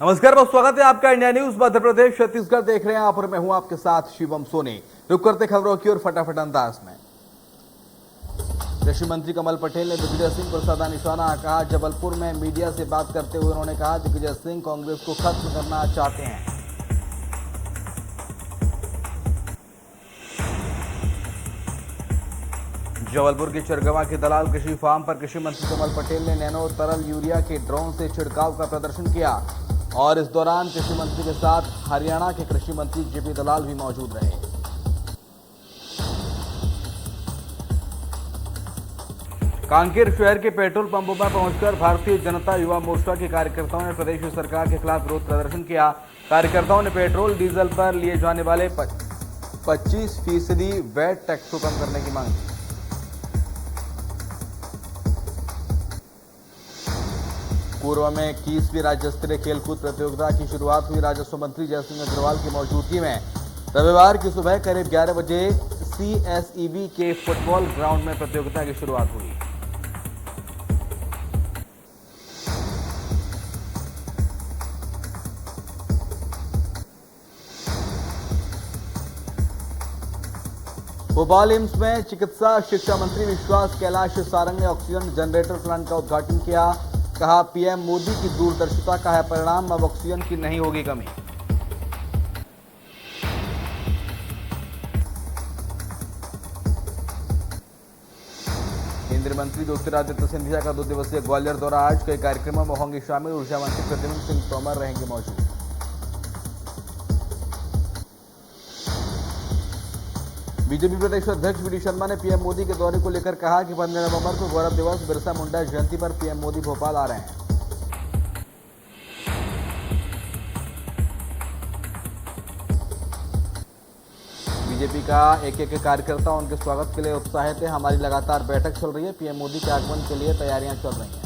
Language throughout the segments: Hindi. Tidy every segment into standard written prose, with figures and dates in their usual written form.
नमस्कार, बहुत स्वागत है आपका इंडिया न्यूज मध्य प्रदेश छत्तीसगढ़ देख रहे हैं आप और मैं हूं आपके साथ शिवम सोनी। रुक करते खबरों की ओर फटाफट अंदाज में। कृषि मंत्री कमल पटेल ने दिग्विजय सिंह पर साधा निशाना। कहा, जबलपुर में मीडिया से बात करते हुए उन्होंने कहा दिग्विजय सिंह कांग्रेस को खत्म करना चाहते हैं। जबलपुर के चरगवा के दलाल कृषि फार्म पर कृषि मंत्री कमल पटेल ने नैनो तरल यूरिया के ड्रोन से छिड़काव का प्रदर्शन किया और इस दौरान कृषि मंत्री के साथ हरियाणा के कृषि मंत्री जेपी दलाल भी मौजूद रहे। कांकेर शहर के पेट्रोल पंपों पर पहुंचकर भारतीय जनता युवा मोर्चा के कार्यकर्ताओं ने प्रदेश सरकार के खिलाफ विरोध प्रदर्शन किया। कार्यकर्ताओं ने पेट्रोल डीजल पर लिए जाने वाले 25% वैट टैक्स को कम करने की मांग की। पूर्व में 21वीं राज्य स्तरीय खेलकूद प्रतियोगिता की शुरुआत हुई। राजस्व मंत्री जयसिंह अग्रवाल की मौजूदगी में रविवार की सुबह करीब 11 बजे CSEB के फुटबॉल ग्राउंड में प्रतियोगिता की शुरुआत हुई। भोपाल एम्स में चिकित्सा शिक्षा मंत्री विश्वास कैलाश सारंग ने ऑक्सीजन जनरेटर प्लांट का उद्घाटन किया। कहा, पीएम मोदी की दूरदर्शिता का है परिणाम, अब ऑक्सीजन की नहीं होगी कमी। केंद्रीय मंत्री ज्योतिरादित्य सिंधिया का 2 दिवसीय ग्वालियर दौरा आज। कई कार्यक्रमों में होंगे शामिल। ऊर्जा मंत्री प्रद्युम्न सिंह तोमर रहेंगे मौजूद। बीजेपी प्रदेश अध्यक्ष वी डी शर्मा ने पीएम मोदी के दौरे को लेकर कहा कि 15 नवंबर को गौरव दिवस बिरसा मुंडा जयंती पर पीएम मोदी भोपाल आ रहे हैं। बीजेपी का एक कार्यकर्ता उनके स्वागत के लिए उत्साहित है। हमारी लगातार बैठक चल रही है। पीएम मोदी के आगमन के लिए तैयारियां चल रही हैं।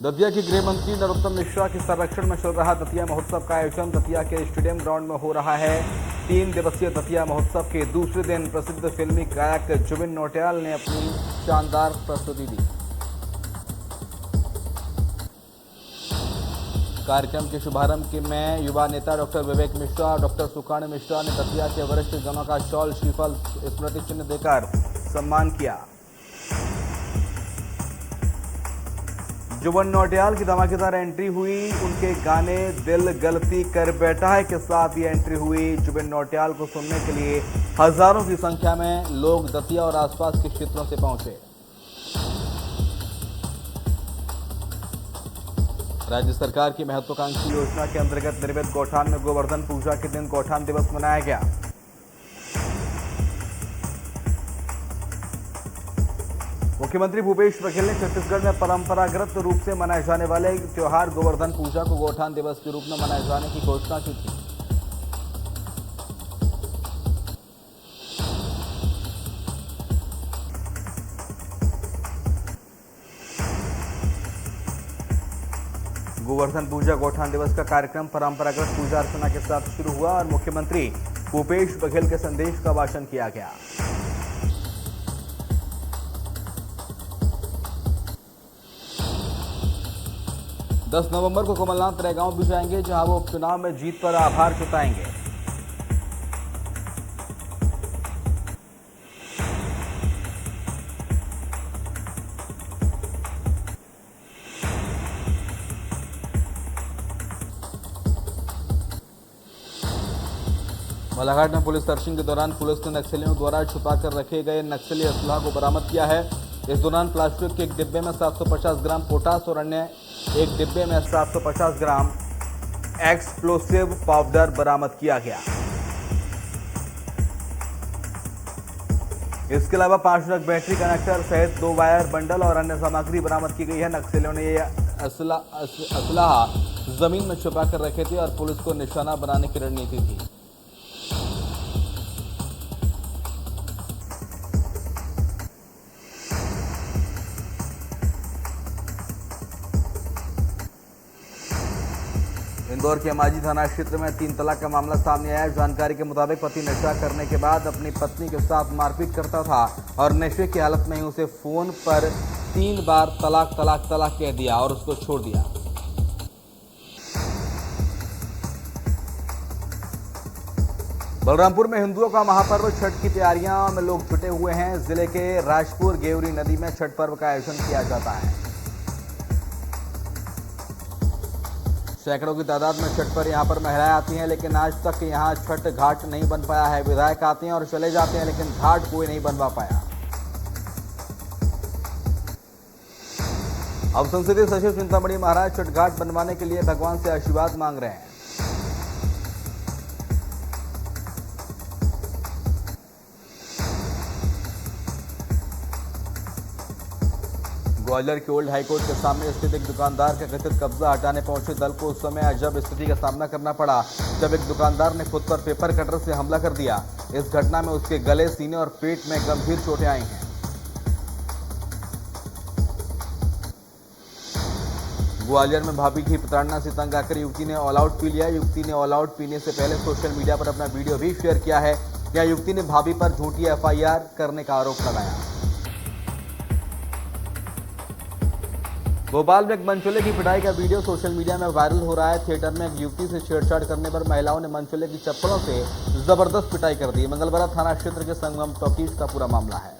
दतिया के गृह मंत्री नरोत्तम मिश्रा के संरक्षण में चल रहा दतिया महोत्सव का आयोजन दतिया के स्टेडियम ग्राउंड में हो रहा है। 3 दिवसीय दतिया महोत्सव के दूसरे दिन प्रसिद्ध फिल्मी गायक जुबिन नौटियाल ने अपनी शानदार प्रस्तुति दी। कार्यक्रम के शुभारंभ में युवा नेता डॉक्टर विवेक मिश्रा और डॉक्टर सुकाणु मिश्रा ने दतिया के वरिष्ठ जनों का शॉल श्रीफल स्मृति चिन्ह देकर सम्मान किया। जुबिन नौटियाल की धमाकेदार एंट्री हुई। उनके गाने दिल गलती कर बैठा है के साथ ये एंट्री हुई। जुबिन नौटियाल को सुनने के लिए हजारों की संख्या में लोग दतिया और आसपास के क्षेत्रों से पहुंचे। राज्य सरकार की महत्वाकांक्षी योजना के अंतर्गत निर्मित गौठान में गोवर्धन पूजा के दिन गौठान दिवस मनाया गया। मुख्यमंत्री भूपेश बघेल ने छत्तीसगढ़ में परंपरागत रूप से मनाए जाने वाले त्योहार गोवर्धन पूजा को गौठान दिवस के रूप में मनाए जाने की घोषणा की थी। गोवर्धन पूजा गौठान दिवस का कार्यक्रम परंपरागत पूजा अर्चना के साथ शुरू हुआ और मुख्यमंत्री भूपेश बघेल के संदेश का वाचन किया गया। 10 नवंबर को कमलनाथ रैगांव भी जाएंगे, जहां वो उपचुनाव में जीत पर आभार जताएंगे। बालाघाट में पुलिस सर्चिंग के दौरान पुलिस ने नक्सलियों द्वारा छुपाकर रखे गए नक्सली असलाह को बरामद किया है। इस दौरान प्लास्टिक के एक डिब्बे में 750 ग्राम पोटास और अन्य एक डिब्बे में 750 ग्राम एक्सप्लोसिव पाउडर बरामद किया गया। इसके अलावा 5 नग बैटरी कनेक्टर सहित 2 वायर बंडल और अन्य सामग्री बरामद की गई है। नक्सलियों ने यह असलाह जमीन में छुपा कर रखे थे और पुलिस को निशाना बनाने की रणनीति थी। इंदौर के अमाजी थाना क्षेत्र में 3 तलाक का मामला सामने आया। जानकारी के मुताबिक पति नशा करने के बाद अपनी पत्नी के साथ मारपीट करता था और नशे की हालत में ही उसे फोन पर 3 बार तलाक तलाक तलाक कह दिया और उसको छोड़ दिया। बलरामपुर में हिंदुओं का महापर्व छठ की तैयारियां में लोग जुटे हुए हैं। जिले के राजपुर गेवरी नदी में छठ पर्व का आयोजन किया जाता है। सैकड़ों की तादाद में छठ पर यहां पर महिलाएं आती हैं, लेकिन आज तक यहां छठ घाट नहीं बन पाया है। विधायक आते हैं और चले जाते हैं, लेकिन घाट कोई नहीं बनवा पाया। अब संसदीय सचिव चिंतामणि महाराज छठ घाट बनवाने के लिए भगवान से आशीर्वाद मांग रहे हैं। ग्वालियर के ओल्ड हाईकोर्ट के सामने स्थित एक दुकानदार का कथित कब्जा हटाने पहुंचे दल को उस समय अजब स्थिति का सामना करना पड़ा जब एक दुकानदार ने खुद पर पेपर कटर से हमला कर दिया। इस घटना में उसके गले, सीने और पेट में गंभीर चोटें आई हैं। ग्वालियर में भाभी की प्रताड़ना से तंग आकर युवती ने ऑल आउट पी लिया। युवती ने ऑल आउट पीने से पहले सोशल मीडिया पर अपना वीडियो भी शेयर किया है। यहां युवती ने भाभी पर झूठी FIR करने का आरोप लगाया। भोपाल में एक मनचोले की पिटाई का वीडियो सोशल मीडिया में वायरल हो रहा है। थिएटर में एक युवती से छेड़छाड़ करने पर महिलाओं ने मनचोले की चप्पलों से जबरदस्त पिटाई कर दी। मंगलवार थाना क्षेत्र के संगम टॉकीज का पूरा मामला है।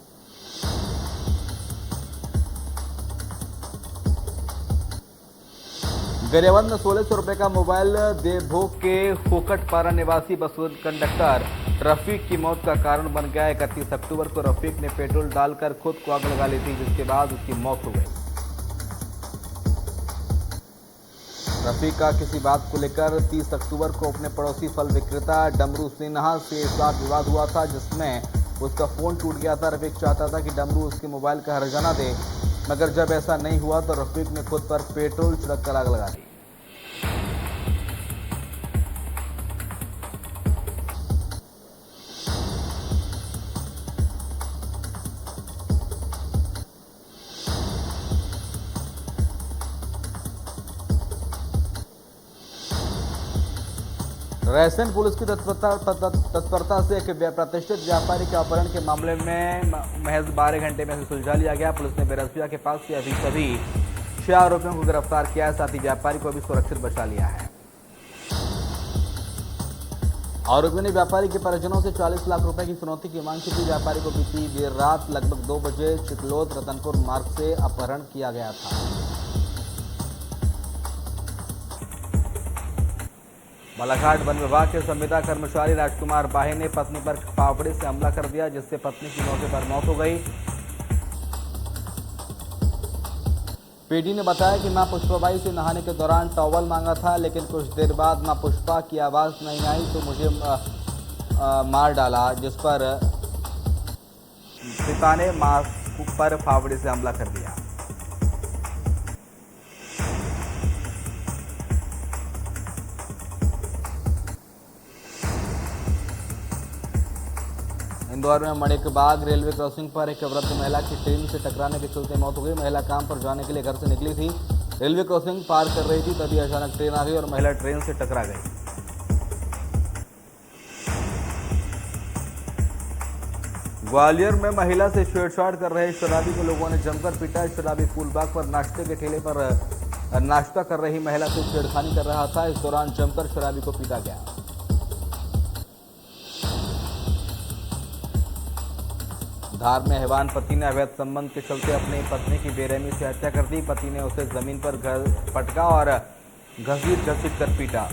गरियाबंद में 1600 रुपए का मोबाइल दे भोग के फोकटपारा निवासी बस कंडक्टर रफीक की मौत का कारण बन गया। 31 अक्टूबर को रफीक ने पेट्रोल डालकर खुद को आग लगा ली थी, जिसके बाद उसकी मौत हो गई। रफीक का किसी बात को लेकर 30 अक्टूबर को अपने पड़ोसी फल विक्रेता डमरू सिन्हा से साथ विवाद हुआ था, जिसमें उसका फोन टूट गया था। रफीक चाहता था कि डमरू उसके मोबाइल का हर्जाना दे, मगर जब ऐसा नहीं हुआ तो रफीक ने खुद पर पेट्रोल छिड़क कर आग लगा दी। रायसेन पुलिस की तत्परता से एक प्रतिष्ठित व्यापारी के अपहरण के मामले में महज 12 घंटे में सुलझा लिया गया। पुलिस ने बेरसिया के पास से अभी सभी 6 आरोपियों को गिरफ्तार किया है, साथ ही व्यापारी को भी सुरक्षित बचा लिया है। आरोपियों ने व्यापारी के परिजनों से 40 लाख रुपए की फिरौती की मांग की थी। व्यापारी को बीती देर रात लगभग 2 बजे चिकलोद रतनपुर मार्ग से अपहरण किया गया था। बालाघाट वन विभाग के संविदा कर्मचारी राजकुमार बाहे ने पत्नी पर फावड़े से हमला कर दिया, जिससे पत्नी की मौके पर मौत हो गई। पीडी ने बताया कि मां पुष्पाबाई से नहाने के दौरान टॉवल मांगा था, लेकिन कुछ देर बाद मां पुष्पा की आवाज नहीं आई तो मुझे मार डाला, जिस पर पिता ने मां पर फावड़े से हमला कर दिया। इंदौर में मणिकबाग रेलवे क्रॉसिंग पर एक वृद्ध महिला की ट्रेन से टकराने के चलते मौत हो गई। महिला काम पर जाने के लिए घर से निकली थी, रेलवे क्रॉसिंग पार कर रही थी, तभी अचानक ट्रेन आ गई और महिला ट्रेन से टकरा गई। ग्वालियर में महिला से छेड़छाड़ कर रहे शराबी को लोगों ने जमकर पीटा। शराबी फूलबाग पर नाश्ते के ठेले पर नाश्ता कर रही महिला से छेड़खानी कर रहा था। इस दौरान जमकर शराबी को पीटा गया। धार में हैवान पति ने अवैध संबंध के चलते अपनी पत्नी की बेरहमी से हत्या कर दी। पति ने उसे जमीन पर पटका और घसीट कर पीटा।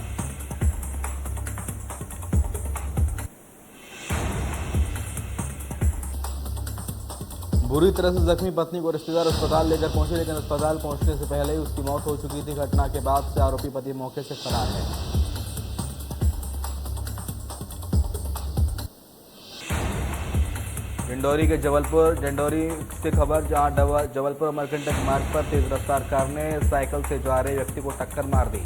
बुरी तरह से जख्मी पत्नी को रिश्तेदार अस्पताल लेकर पहुंचे, लेकिन अस्पताल पहुंचने से पहले ही उसकी मौत हो चुकी थी। घटना के बाद से आरोपी पति मौके से फरार है। डिंडोरी के डिंडोरी से खबर, जहां जबलपुर अमरकंटक मार्ग पर तेज रफ्तार कार ने साइकिल से जा रहे व्यक्ति को टक्कर मार दी।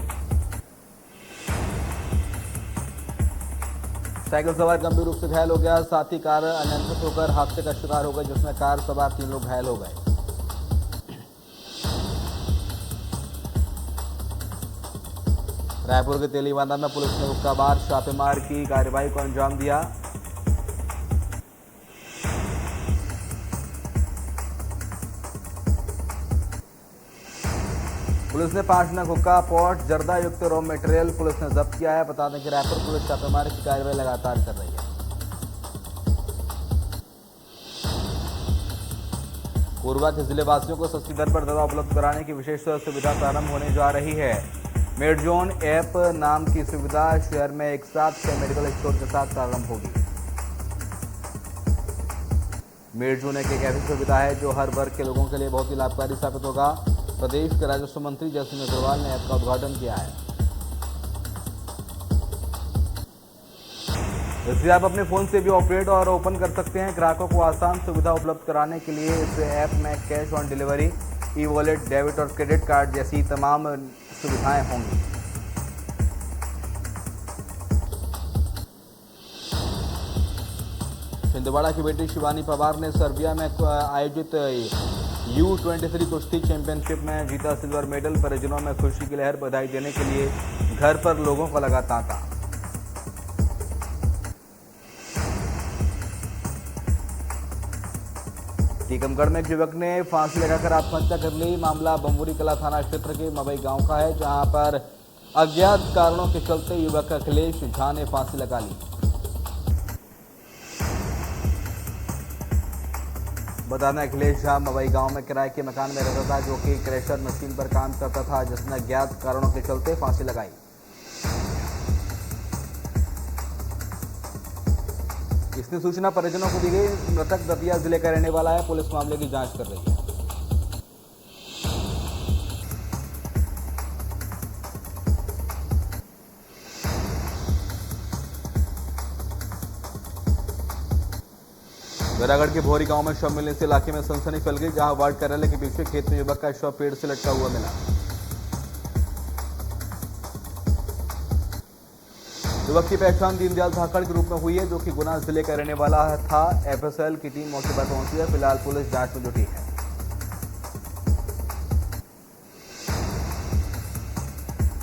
साइकिल सवार गंभीर रूप से घायल हो गया, साथ ही कार अनियंत्रित होकर हादसे का शिकार हो गई, जिसमें कार सवार 3 लोग घायल हो गए। रायपुर के तेलीबांधा में पुलिस ने हुक्का बार छापेमार की कार्रवाई को अंजाम दिया। पुलिस ने 5 नग हुक्का पॉट जर्दा युक्त रॉ मटेरियल पुलिस ने जब्त किया है। बता दें कि रायपुर पुलिस छापेमारी की कार्रवाई लगातार कर रही है। कोरबा के जिलेवासियों को सस्ती दर पर दवा उपलब्ध कराने की विशेष सुविधा प्रारंभ होने जा रही है। मेडजोन ऐप नाम की सुविधा शहर में एक साथ 6 मेडिकल स्टोर के साथ प्रारंभ होगी। मेडजोन एक ऐसी सुविधा है जो हर वर्ग के लोगों के लिए बहुत ही लाभकारी साबित होगा। प्रदेश के राजस्व मंत्री जयसिंह अग्रवाल ने ऐप का उद्घाटन किया है। इसलिए आप अपने फोन से भी ऑपरेट और ओपन कर सकते हैं। ग्राहकों को आसान सुविधा उपलब्ध कराने के लिए इस ऐप में cash on delivery, e wallet, debit और क्रेडिट कार्ड जैसी तमाम सुविधाएं होंगी। छिंदवाड़ा की बेटी शिवानी पवार ने सर्बिया में आयोजित U23 कुश्ती चैंपियनशिप में जीता सिल्वर मेडल। परिजनों में खुशी की लहर। बधाई देने के लिए घर पर लोगों को लगा तांता। टीकमगढ़ में एक युवक ने फांसी लगाकर आत्महत्या कर ली। मामला बम्बुरी कला थाना क्षेत्र के मवई गांव का है, जहां पर अज्ञात कारणों के चलते युवक अखिलेश झा ने फांसी लगा ली। बता दें अखिलेश झा मवई गांव में किराए के मकान में रहता था, जो कि क्रेशर मशीन पर काम करता था, जिसने अज्ञात कारणों के चलते फांसी लगाई। इसकी सूचना परिजनों को दी गई। मृतक दतिया जिले का रहने वाला है। पुलिस मामले की जांच कर रही है। बैरागढ़ के भोरी गांव में शव मिलने से इलाके में सनसनी फैल गई, जहां वार्ड कार्यालय के पीछे खेत में युवक का शव पेड़ से लटका हुआ मिला। युवक की पहचान दीनदयाल धाकड़ के रूप में हुई है, जो कि गुना जिले का रहने वाला था। एफएसएल की टीम मौके पर पहुंची है। फिलहाल पुलिस जांच में जुटी है।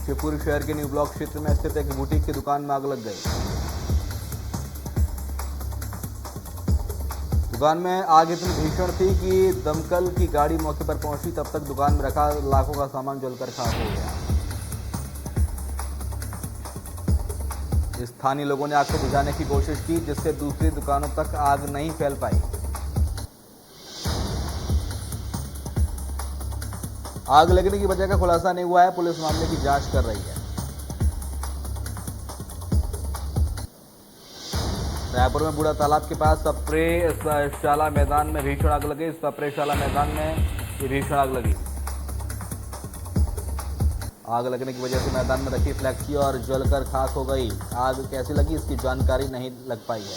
शिवपुरी शहर के न्यू ब्लॉक क्षेत्र में स्थित एक बुटीक की दुकान में आग लग गई। दुकान में आग इतनी भीषण थी कि दमकल की गाड़ी मौके पर पहुंची, तब तक दुकान में रखा लाखों का सामान जलकर खाक हो गया। स्थानीय लोगों ने आग को बुझाने की कोशिश की, जिससे दूसरी दुकानों तक आग नहीं फैल पाई। आग लगने की वजह का खुलासा नहीं हुआ है। पुलिस मामले की जांच कर रही है। रायपुर में बूढ़ा तालाब के पास स्प्रे शाला मैदान में भीषण आग लगी। स्प्रे शाला मैदान में ये भीषण आग लगी। आग लगने की वजह से मैदान में रखी फ्लैक्सी और जलकर खाक हो गई। आग कैसे लगी, इसकी जानकारी नहीं लग पाई है।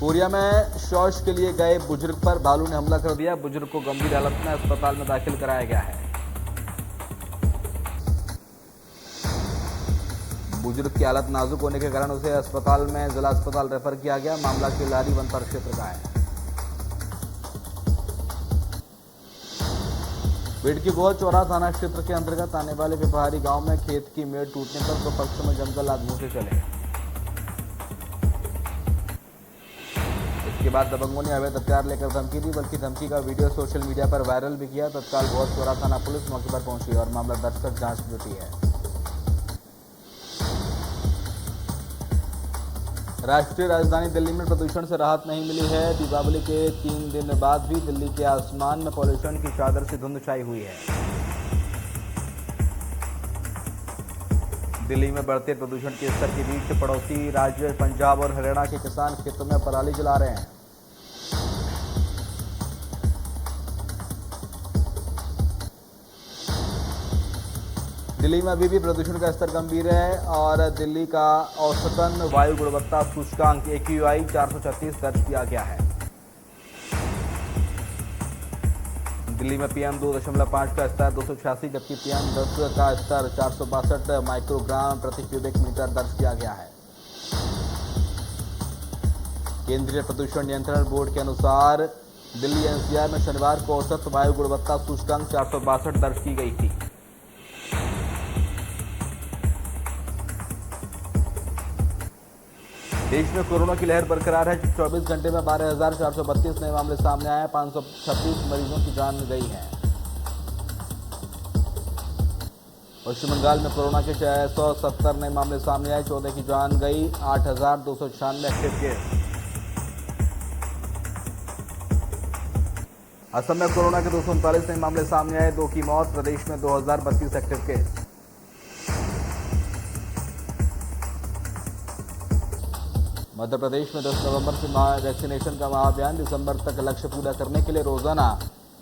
कोरिया में शौच के लिए गए बुजुर्ग पर भालू ने हमला कर दिया। बुजुर्ग को गंभीर हालत में अस्पताल में दाखिल कराया गया है। बुजुर्ग की हालत नाजुक होने के कारण उसे अस्पताल में जिला अस्पताल रेफर किया गया। मामला किलारी वन परिक्षेत्र का है। बेड की गोह चौरा थाना क्षेत्र के अंतर्गत आने वाले व्यापारी गांव में खेत की मेड़ टूटने पर दो पक्षों में जमकर आदमियों से चले। इसके बाद दबंगों ने अवैध हथियार लेकर धमकी दी, बल्कि धमकी का वीडियो सोशल मीडिया पर वायरल भी किया। तत्काल गोह चौरा थाना पुलिस मौके पर पहुंची और मामला दर्ज कर जांच जुटी है। राष्ट्रीय राजधानी दिल्ली में प्रदूषण से राहत नहीं मिली है। दीपावली के 3 दिन बाद भी दिल्ली के आसमान में पॉल्यूशन की चादर से धुंध छाई हुई है। दिल्ली में बढ़ते प्रदूषण के स्तर के बीच पड़ोसी राज्य पंजाब और हरियाणा के किसान खेतों में पराली जला रहे हैं। दिल्ली में अभी भी प्रदूषण का स्तर गंभीर है और दिल्ली का औसतन वायु गुणवत्ता सूचकांक AQI 436 दर्ज किया गया है। दिल्ली में PM 2.5 का स्तर 286, जबकि PM 10 का स्तर 462 माइक्रोग्राम प्रति क्यूबिक मीटर दर्ज किया गया है। केंद्रीय प्रदूषण नियंत्रण बोर्ड के अनुसार दिल्ली एनसीआर में शनिवार को औसत वायु गुणवत्ता सूचकांक 462 दर्ज की गई थी। देश में कोरोना की लहर बरकरार है। 24 घंटे में 12,432 नए मामले सामने आए। 536 मरीजों की जान गई है। पश्चिम बंगाल में कोरोना के 670 नए मामले सामने आए। 14 की जान गई। 8,296 एक्टिव केस। असम में कोरोना के 239 नए मामले सामने आए। 2 की मौत। प्रदेश में 2032 एक्टिव केस। मध्य प्रदेश में 10 नवंबर से वैक्सीनेशन का महाअभियान। दिसंबर तक लक्ष्य पूरा करने के लिए रोजाना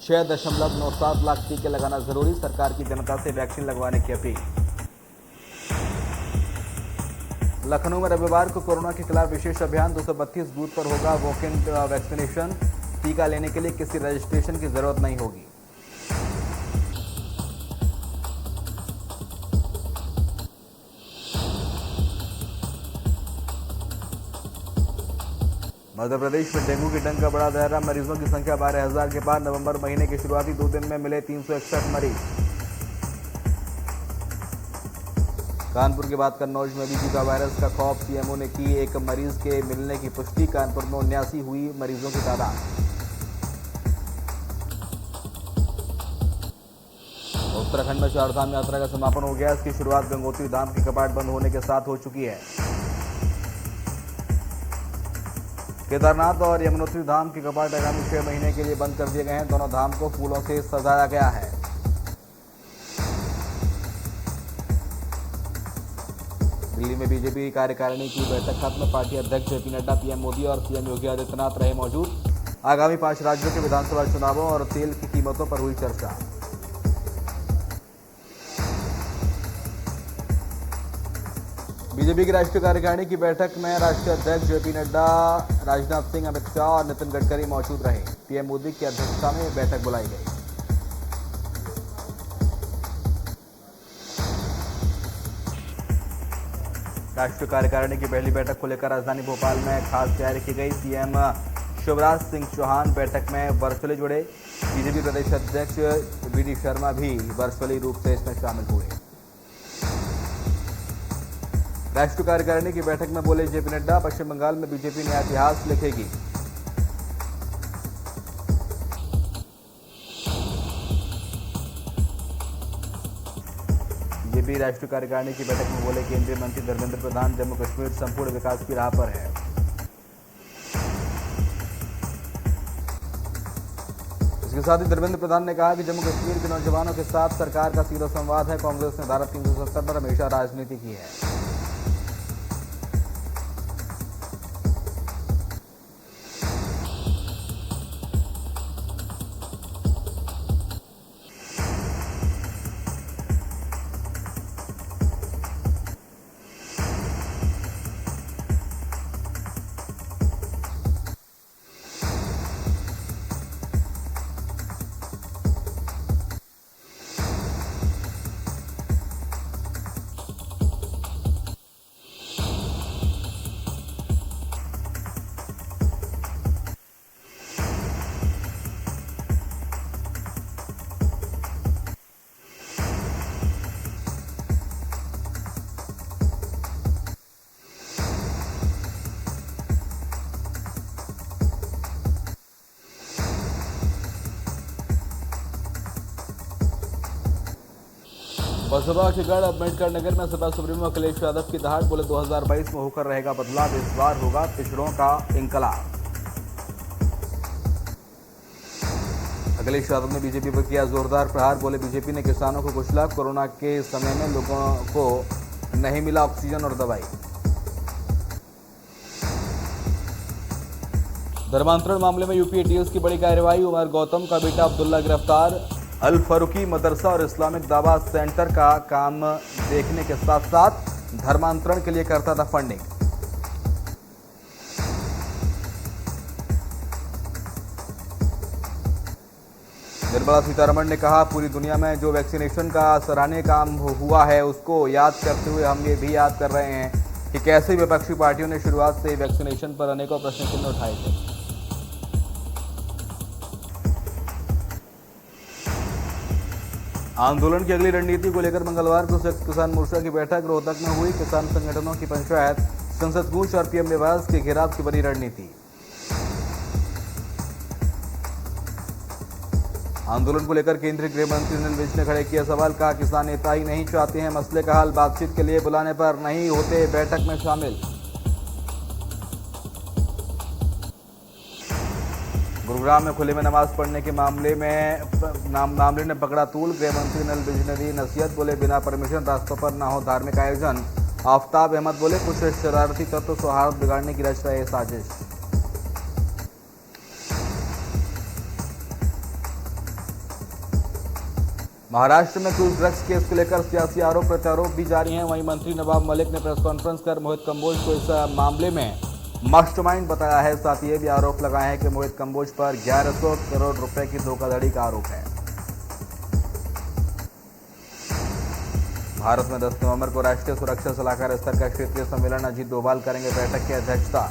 6.97 लाख टीके लगाना जरूरी। सरकार की जनता से वैक्सीन लगवाने की अपील। लखनऊ में रविवार को कोरोना के खिलाफ विशेष अभियान। 232 बूथ पर होगा वॉक इन वैक्सीनेशन। टीका लेने के लिए किसी रजिस्ट्रेशन की जरूरत नहीं होगी। मध्य प्रदेश में डेंगू की डंक का बड़ा दायरा। मरीजों की संख्या 12,000 के पार। नवंबर महीने के शुरुआती 2 दिन में मिले 361 मरीज। कानपुर के बाद कन्नौज में भी जीका वायरस का खौफ। सीएमओ ने की एक मरीज के मिलने की पुष्टि। कानपुर में 79 हुई मरीजों की तादाद। उत्तराखंड में चारधाम यात्रा का समापन हो गया। इसकी शुरुआत गंगोत्री धाम के कपाट बंद होने के साथ हो चुकी है। केदारनाथ और यमुनोत्री धाम के कपाट आगामी 6 महीने के लिए बंद कर दिए गए हैं। दोनों धाम को फूलों से सजाया गया है। दिल्ली में बीजेपी कार्यकारिणी की बैठक खत्म। पार्टी अध्यक्ष जेपी नड्डा, पीएम मोदी और सीएम योगी आदित्यनाथ रहे मौजूद। आगामी 5 राज्यों के विधानसभा चुनावों और तेल की कीमतों पर हुई चर्चा। बीजेपी की राष्ट्रीय कार्यकारिणी की बैठक में राष्ट्रीय अध्यक्ष जेपी नड्डा, राजनाथ सिंह, अमित शाह और नितिन गडकरी मौजूद रहे। पीएम मोदी की अध्यक्षता में बैठक बुलाई गई। राष्ट्रीय कार्यकारिणी की पहली बैठक को लेकर राजधानी भोपाल में खास तैयारी की गई। सीएम शिवराज सिंह चौहान बैठक में वर्चुअली जुड़े। बीजेपी प्रदेश अध्यक्ष वीडी शर्मा भी वर्चुअली रूप से इसमें शामिल हुए। राष्ट्रीय कार्यकारिणी की बैठक में बोले जेपी नड्डा, पश्चिम बंगाल में बीजेपी नया इतिहास लिखेगी। बीजेपी राष्ट्रीय कार्यकारिणी की बैठक में बोले केंद्रीय मंत्री धर्मेंद्र प्रधान, जम्मू कश्मीर संपूर्ण विकास की राह पर है। इसके साथ ही धर्मेंद्र प्रधान ने कहा कि जम्मू कश्मीर के नौजवानों के साथ सरकार का सीधा संवाद है। कांग्रेस ने धारा 370 पर हमेशा राजनीति की है। बसपा के गढ़ अम्बेडकर नगर में सपा सुप्रीमो अखिलेश यादव की दहाड़। बोले 2022 में होकर रहेगा बदलाव। इस बार होगा पिछड़ों का इंकलाब। अखिलेश यादव ने बीजेपी पर किया जोरदार प्रहार। बोले बीजेपी ने किसानों को कुचला। कोरोना के समय में लोगों को नहीं मिला ऑक्सीजन और दवाई। धर्मांतरण मामले में यूपी एटीएस की बड़ी कार्रवाई। उमर गौतम का बेटा अब्दुल्ला गिरफ्तार। अल फरूकी मदरसा और इस्लामिक दावा सेंटर का काम देखने के साथ साथ धर्मांतरण के लिए करता था फंडिंग। निर्मला सीतारमण ने कहा, पूरी दुनिया में जो वैक्सीनेशन का सराहनीय काम हुआ है उसको याद करते हुए हम ये भी याद कर रहे हैं कि कैसे विपक्षी पार्टियों ने शुरुआत से वैक्सीनेशन पर अनेकों प्रश्न चिन्ह उठाए थे। आंदोलन की अगली रणनीति को लेकर मंगलवार को संयुक्त किसान मोर्चा की बैठक रोहतक में हुई। किसान संगठनों की पंचायत, संसद कूच और पीएम निवास के घेराव की बनी रणनीति। आंदोलन को लेकर केंद्रीय गृह मंत्री अनिल विज ने खड़े किया सवाल, कहा किसान नेता ही नहीं चाहते हैं मसले का हल, बातचीत के लिए बुलाने पर नहीं होते बैठक में शामिल। गुरुग्राम में खुले में नमाज पढ़ने के मामले ने पकड़ा तूल। गृह मंत्री अनिल विज ने दी नसीहत, बोले बिना परमिशन रास्तों पर न हो धार्मिक आयोजन। आफ्ताब अहमद बोले कुछ शरारती तत्व सौहार्द बिगाड़ने की रच रहे साजिश। महाराष्ट्र में कुछ ड्रग्स केस को लेकर सियासी आरोप प्रत्यारोप भी जारी हैं। वहीं मंत्री नवाब मलिक ने प्रेस कॉन्फ्रेंस कर मोहित कंबोज को इस मामले में मास्टरमाइंड बताया है। साथ ही ये भी आरोप लगाए हैं कि मोहित कंबोज पर 1100 करोड़ रुपए की धोखाधड़ी का आरोप है। भारत में 10 नवंबर को राष्ट्रीय सुरक्षा सलाहकार स्तर का क्षेत्रीय सम्मेलन, अजीत डोभाल करेंगे बैठक की अध्यक्षता।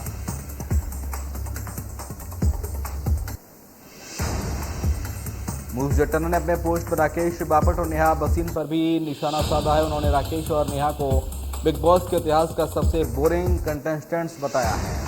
मूस जट्टन ने अपने पोस्ट पर राकेश बापट और नेहा भसीन पर भी निशाना साधा है। उन्होंने राकेश और नेहा को बिग बॉस के इतिहास का सबसे बोरिंग कंटेस्टेंट्स बताया है।